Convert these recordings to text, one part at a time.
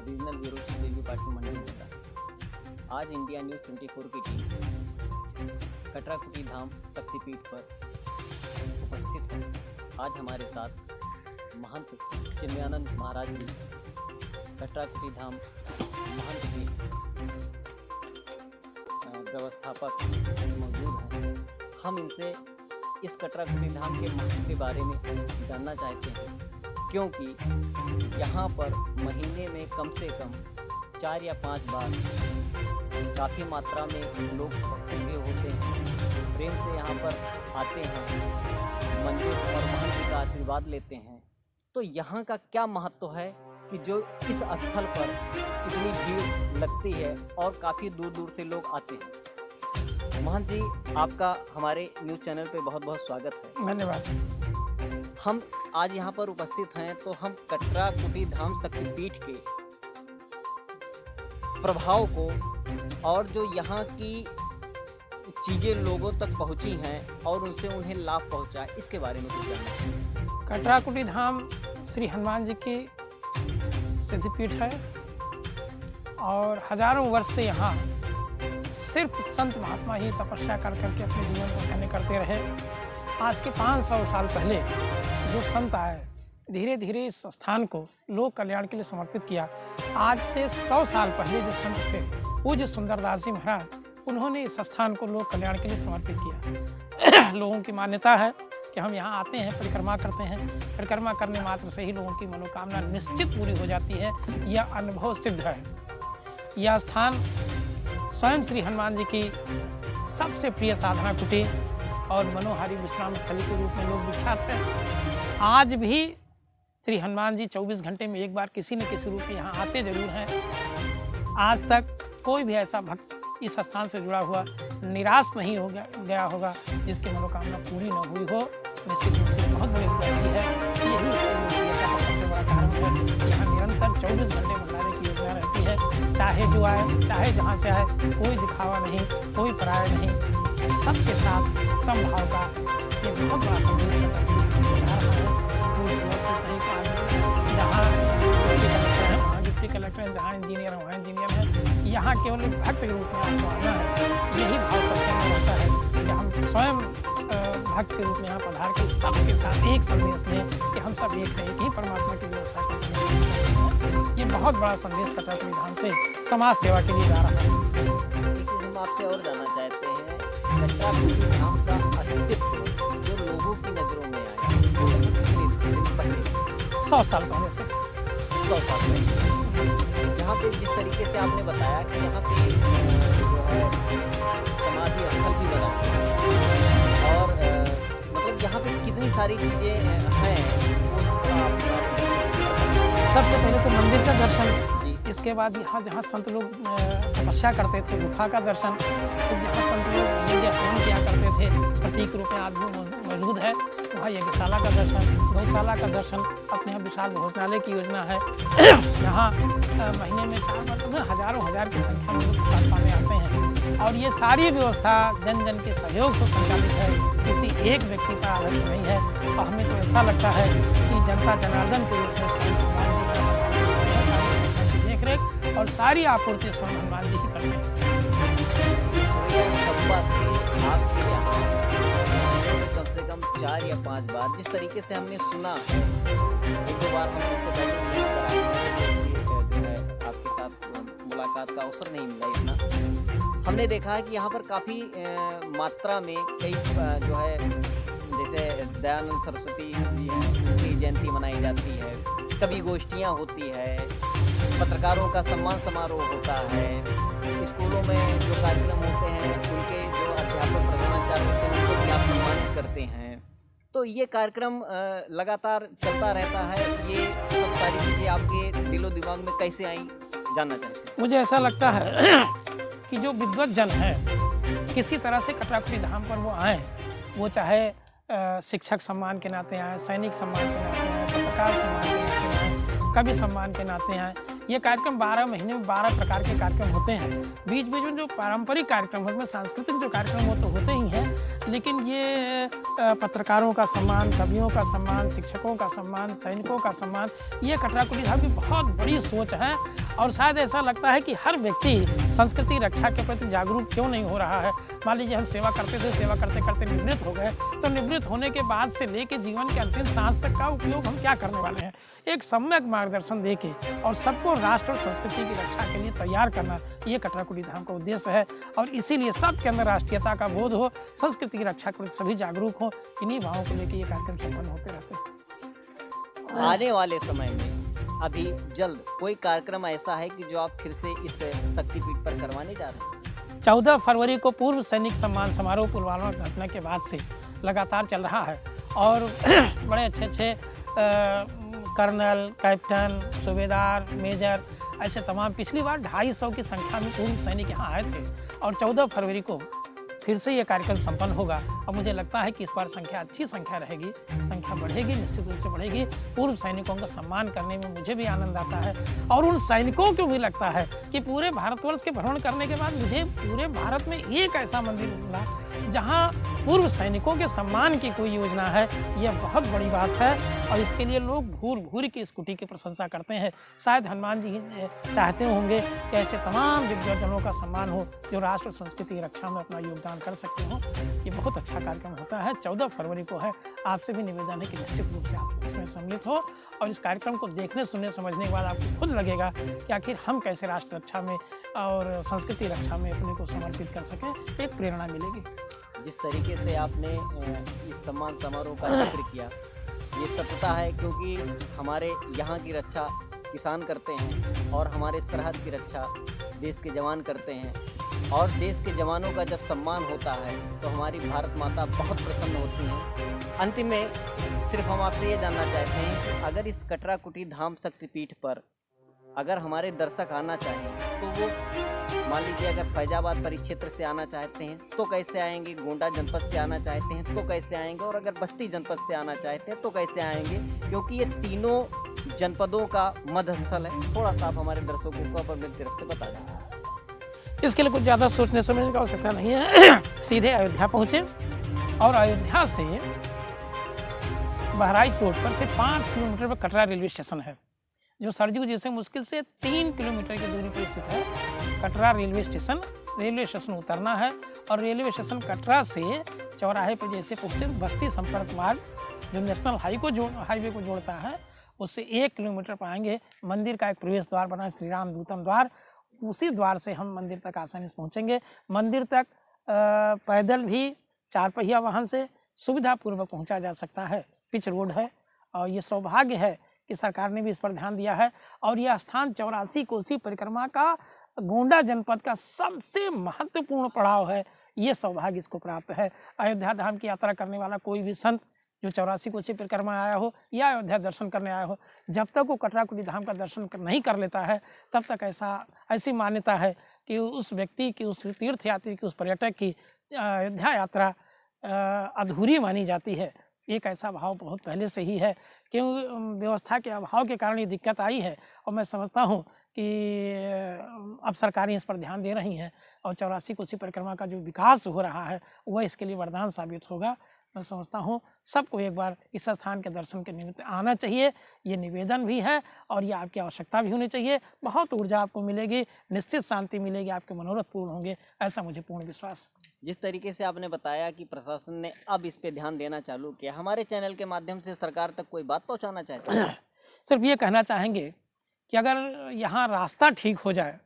Regional bureau की radio party मंडल होता। आज इंडिया न्यूज़ 24 की टीम कटरा कुटी धाम शक्तिपीठ पर उपस्थित है। आज हमारे साथ महंत चिन्मयानंद महाराज जी कटरा कुटी धाम महंत के व्यवस्थापक मौजूद हैं। हम इनसे इस कटरा कुटी धाम के महत्व के बारे में जानना चाहते हैं, क्योंकि यहाँ पर महीने में कम से कम 4 या 5 बार काफ़ी मात्रा में लोग उपस्थित भी होते हैं, प्रेम से यहाँ पर आते हैं, मंदिर और महंत का आशीर्वाद लेते हैं। तो यहाँ का क्या महत्व है कि जो इस स्थल पर इतनी भीड़ लगती है और काफ़ी दूर दूर से लोग आते हैं। महंत जी, आपका हमारे न्यूज़ चैनल पे बहुत बहुत स्वागत है। धन्यवाद। हम आज यहाँ पर उपस्थित हैं तो हम कटरा कुटी धाम शक्तिपीठ के प्रभाव को और जो यहाँ की चीज़ें लोगों तक पहुँची हैं और उनसे उन्हें लाभ पहुँचा, इसके बारे में कुछ जानना है। कटरा कुटी धाम श्री हनुमान जी की सिद्धिपीठ है और हजारों वर्ष से यहाँ सिर्फ संत महात्मा ही तपस्या कर करके अपने जीवन को धन्य करते रहे। आज के 500 साल पहले जो संत आए, धीरे धीरे इस स्थान को लोक कल्याण के लिए समर्पित किया। आज से 100 साल पहले जो संत थे पूज्य सुंदरदास जी महाराज, उन्होंने इस स्थान को लोक कल्याण के लिए समर्पित किया। लोगों की मान्यता है कि हम यहाँ आते हैं, परिक्रमा करते हैं, परिक्रमा करने मात्र से ही लोगों की मनोकामना निश्चित पूरी हो जाती है। यह अनुभव सिद्ध है। यह स्थान स्वयं श्री हनुमान जी की सबसे प्रिय साधना कुटी और मनोहारी विश्राम स्थली के रूप में लोग विख्यात हैं। आज भी श्री हनुमान जी 24 घंटे में एक बार किसी न किसी रूप में यहाँ आते जरूर हैं। आज तक कोई भी ऐसा भक्त इस स्थान से जुड़ा हुआ निराश नहीं हो गया होगा जिसकी मनोकामना पूरी न हुई हो। निश्चित रूप से बहुत बड़ी उपलब्धि है। यही इसका सबसे बड़ा कारण है। यहाँ निरंतर 24 घंटे भंडारे की योजना रहती है। चाहे जो आए, चाहे जहाँ से आए, कोई दिखावा नहीं, कोई पराया नहीं, सबके साथ समभाव का ये बहुत बड़ा संदेश जहाँ डिप्टी कलेक्टर हैं, जहाँ इंजीनियर हैं, वहाँ इंजीनियर हैं। यहाँ केवल भक्त के रूप में आपको आना है। यही भाव सबसे में होता है कि हम स्वयं भक्त के रूप में यहाँ पधार के सबके साथ एक संदेश दें कि हम सब एक हैं, एक ही परमात्मा की व्यवस्था करते हैं। ये बहुत बड़ा संदेश कटरा कुटी धाम से समाज सेवा के लिए जा रहा है। एक चीज़ हम आपसे और जानना चाहते हैं, कटरा कुटी धाम का अस्तित्व जो लोगों की नज़रों में आया वो 100 साल पहले से 100 साल पहले यहाँ पे जिस तरीके से आपने बताया कि यहाँ पे जो है समाधि स्थल भी बना है और मतलब यहाँ पे कितनी सारी चीज़ें हैं। सबसे पहले तो मंदिर का दर्शन, इसके बाद यहाँ जहाँ संत लोग तपस्या करते थे गुफा का दर्शन, फिर जहाँ संत लोग यज्ञ हवन किया करते थे प्रतीक रूप में आज भी मौजूद है, वहाँ यज्ञशाला का दर्शन, गौशाला का दर्शन, अपने यहाँ विशाल भोजनालय की योजना है। यहाँ महीने में 4 मरतबा हजारों हजार की संख्या में लोग प्रसाद पाने आते हैं और ये सारी व्यवस्था जन जन के सहयोग से संचालित है। किसी एक व्यक्ति का आदर्श नहीं है और हमें तो ऐसा लगता है कि जनता जनार्दन के रूप में देख रेख और सारी आपूर्ति स्वयं हनुमान जी ही करते हैं। कम से कम 4 या 5 बार, जिस तरीके से हमने सुना, 1-2 बार हम इससे पहले जो है आपके साथ मुलाकात का अवसर नहीं मिला इतना। हमने देखा है कि यहाँ पर काफ़ी मात्रा में कई जो है जैसे दयानंद सरस्वती जी हैं, उनकी जयंती मनाई जाती है, कभी गोष्ठियाँ होती है, पत्रकारों का सम्मान समारोह होता है, स्कूलों में जो कार्यक्रम होते हैं उनके जो अध्यापक प्रधानाचार्य होते हैं उनको भी आप सम्मानित करते हैं। तो ये कार्यक्रम लगातार चलता रहता है। ये सब सारी चीज़ें आपके दिलो दिमाग में कैसे आई, जानना चाहते हैं। मुझे ऐसा लगता है कि जो विद्वत जन है किसी तरह से कटरा कुटी धाम पर वो आए, वो चाहे शिक्षक सम्मान के नाते आए, सैनिक सम्मान के नाते आए, पत्रकार सम्मान के नाते आए, कवि सम्मान के नाते आए। ये कार्यक्रम 12 महीने में 12 प्रकार के कार्यक्रम होते हैं। बीच बीच में जो पारंपरिक कार्यक्रम होते हैं, सांस्कृतिक जो कार्यक्रम वो तो होते ही हैं, लेकिन ये पत्रकारों का सम्मान, कवियों का सम्मान, शिक्षकों का सम्मान, सैनिकों का सम्मान, ये कटरा कुटी धाम की बहुत बड़ी सोच है। और शायद ऐसा लगता है कि हर व्यक्ति संस्कृति रक्षा के प्रति जागरूक क्यों नहीं हो रहा है। मान लीजिए हम सेवा करते थे, सेवा करते करते निवृत्त हो गए, तो निवृत्त होने के बाद से लेके जीवन के अंतिम सांस तक का उपयोग हम क्या करने वाले हैं। एक सम्यक मार्गदर्शन देके और सबको राष्ट्र और संस्कृति की रक्षा के लिए तैयार करना, ये कटरा कुटी धाम का उद्देश्य है। और इसीलिए सबके अंदर राष्ट्रीयता का बोध हो, संस्कृति की रक्षा के प्रति सभी जागरूक हो, इन्हीं भावों को लेकर ये कार्यक्रम संपन्न होते रहते हैं। आने वाले समय में अभी जल्द कोई कार्यक्रम ऐसा है कि जो आप फिर से इस शक्तिपीठ पर करवाने जा रहे हैं? 14 फरवरी को पूर्व सैनिक सम्मान समारोह पुलवामा घटना के बाद से लगातार चल रहा है और बड़े अच्छे कर्नल, कैप्टन, सूबेदार, मेजर, ऐसे तमाम पिछली बार 250 की संख्या में पूर्व सैनिक यहाँ आए थे और 14 फरवरी को फिर से ये कार्यक्रम संपन्न होगा। और मुझे लगता है कि इस बार संख्या अच्छी संख्या रहेगी, संख्या बढ़ेगी, निश्चित रूप से बढ़ेगी। पूर्व सैनिकों का सम्मान करने में मुझे भी आनंद आता है और उन सैनिकों को भी लगता है कि पूरे भारतवर्ष के भ्रमण करने के बाद मुझे पूरे भारत में एक ऐसा मंदिर मिला जहाँ पूर्व सैनिकों के सम्मान की कोई योजना है। यह बहुत बड़ी बात है और इसके लिए लोग भूल की इस कुटी की प्रशंसा करते हैं। शायद हनुमान जी चाहते होंगे कि ऐसे तमाम दिग्गजनों का सम्मान हो जो राष्ट्र और संस्कृति की रक्षा में अपना योगदान कर सकते हो। ये बहुत अच्छा कार्यक्रम होता है, 14 फरवरी को है। आपसे भी निवेदन है कि निश्चित रूप से आप इसमें सम्मिलित हो और इस कार्यक्रम को देखने, सुनने, समझने के बाद आपको खुद लगेगा कि आखिर हम कैसे राष्ट्र रक्षा में और संस्कृति रक्षा में अपने को समर्पित कर सकें, एक प्रेरणा मिलेगी। जिस तरीके से आपने इस सम्मान समारोह का जिक्र किया, ये सत्यता है क्योंकि हमारे यहाँ की रक्षा किसान करते हैं और हमारे सरहद की रक्षा देश के जवान करते हैं और देश के जवानों का जब सम्मान होता है तो हमारी भारत माता बहुत प्रसन्न होती हैं। अंतिम में सिर्फ हम आपसे ये जानना चाहते हैं कि अगर इस कटरा कुटी धाम शक्तिपीठ पर अगर हमारे दर्शक आना चाहें तो वो मान लीजिए अगर फैजाबाद परिक्षेत्र से आना चाहते हैं तो कैसे आएंगे, गोंडा जनपद से आना चाहते हैं तो कैसे आएंगे और अगर बस्ती जनपद से आना चाहते हैं तो कैसे आएंगे, क्योंकि ये तीनों जनपदों का मध्य स्थल है। थोड़ा सा आप हमारे दर्शकों को अपनी तरफ से बता दें। इसके लिए कुछ ज़्यादा सोचने समझने की आवश्यकता नहीं है। सीधे अयोध्या पहुँचे और अयोध्या से बहराइच रोड पर से 5 किलोमीटर पर कटरा रेलवे स्टेशन है, जो सरजू जी से मुश्किल से 3 किलोमीटर की दूरी पर स्थित है। कटरा रेलवे स्टेशन उतरना है और रेलवे स्टेशन कटरा से चौराहे पर जैसे पहुँचे बस्ती संपर्क मार्ग जो नेशनल हाईवे को जोड़ता है उससे 1 किलोमीटर पर आएंगे। मंदिर का एक प्रवेश द्वार बना है, श्री राम दूतम द्वार, उसी द्वार से हम मंदिर तक आसानी से पहुँचेंगे। मंदिर तक पैदल भी 4 पहिया वाहन से सुविधापूर्वक पहुँचा जा सकता है। पिच रोड है और ये सौभाग्य है कि सरकार ने भी इस पर ध्यान दिया है और यह स्थान 84 कोसी परिक्रमा का गोंडा जनपद का सबसे महत्वपूर्ण पड़ाव है। ये सौभाग्य इसको प्राप्त है। अयोध्या धाम की यात्रा करने वाला कोई भी संत जो 84 कोसी परिक्रमा आया हो या अयोध्या दर्शन करने आया हो, जब तक वो कटरा कुटी धाम का दर्शन नहीं कर लेता है तब तक ऐसी मान्यता है कि उस व्यक्ति की, उस तीर्थयात्री की, उस पर्यटक की अयोध्या यात्रा अधूरी मानी जाती है। एक ऐसा भाव बहुत पहले से ही है, क्यों व्यवस्था के अभाव के कारण ये दिक्कत आई है और मैं समझता हूँ कि अब सरकारें इस पर ध्यान दे रही हैं और 84 कोसी परिक्रमा का जो विकास हो रहा है वह इसके लिए वरदान साबित होगा। मैं समझता हूँ सबको एक बार इस स्थान के दर्शन के निमित्त आना चाहिए, ये निवेदन भी है और ये आपकी आवश्यकता भी होनी चाहिए। बहुत ऊर्जा आपको मिलेगी, निश्चित शांति मिलेगी, आपके मनोरथ पूर्ण होंगे, ऐसा मुझे पूर्ण विश्वास। जिस तरीके से आपने बताया कि प्रशासन ने अब इस पे ध्यान देना चालू किया, हमारे चैनल के माध्यम से सरकार तक कोई बात पहुंचाना चाहते हैं? सिर्फ ये कहना चाहेंगे कि अगर यहाँ रास्ता ठीक हो जाए,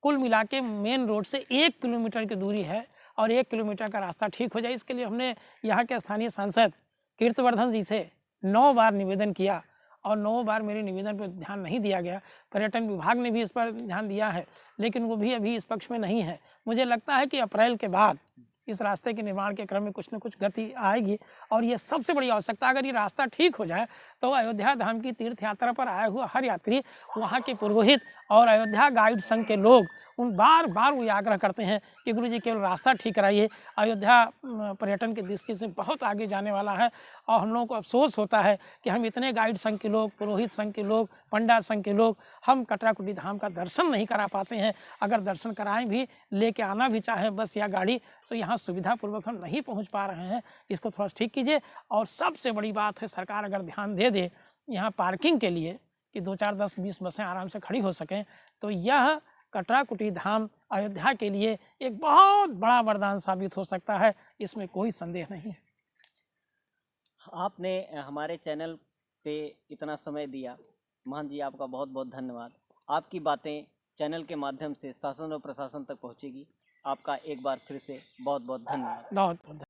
कुल मिला के मेन रोड से 1 किलोमीटर की दूरी है और 1 किलोमीटर का रास्ता ठीक हो जाए, इसके लिए हमने यहाँ के स्थानीय सांसद कीर्तिवर्धन जी से 9 बार निवेदन किया और 9 बार मेरे निवेदन पर ध्यान नहीं दिया गया। पर्यटन विभाग ने भी इस पर ध्यान दिया है लेकिन वो भी अभी इस पक्ष में नहीं है। मुझे लगता है कि अप्रैल के बाद इस रास्ते के निर्माण के क्रम में कुछ न कुछ गति आएगी और ये सबसे बड़ी आवश्यकता। अगर ये रास्ता ठीक हो जाए तो अयोध्या धाम की तीर्थ यात्रा पर आया हुआ हर यात्री, वहाँ के पुरोहित और अयोध्या गाइड संघ के लोग उन बार बार वो आग्रह करते हैं कि गुरु जी केवल रास्ता ठीक कराइए। अयोध्या पर्यटन की दृष्टि से बहुत आगे जाने वाला है और हम लोगों को अफसोस होता है कि हम इतने गाइड संघ के लोग, पुरोहित संघ के लोग, पंडा संघ के लोग हम कटराकुटी धाम का दर्शन नहीं करा पाते हैं। अगर दर्शन कराएं भी, लेके आना भी चाहे बस या गाड़ी, तो यहाँ सुविधापूर्वक हम नहीं पहुँच पा रहे हैं। इसको थोड़ा ठीक कीजिए। और सबसे बड़ी बात है, सरकार अगर ध्यान दे दे यहाँ पार्किंग के लिए कि 2, 4, 10, 20 बसें आराम से खड़ी हो सकें, तो यह कटराकुटी धाम अयोध्या के लिए एक बहुत बड़ा वरदान साबित हो सकता है, इसमें कोई संदेह नहीं है। आपने हमारे चैनल पे इतना समय दिया, महंत जी आपका बहुत बहुत धन्यवाद। आपकी बातें चैनल के माध्यम से शासन और प्रशासन तक पहुँचेगी। आपका एक बार फिर से बहुत बहुत धन्यवाद। बहुत बहुत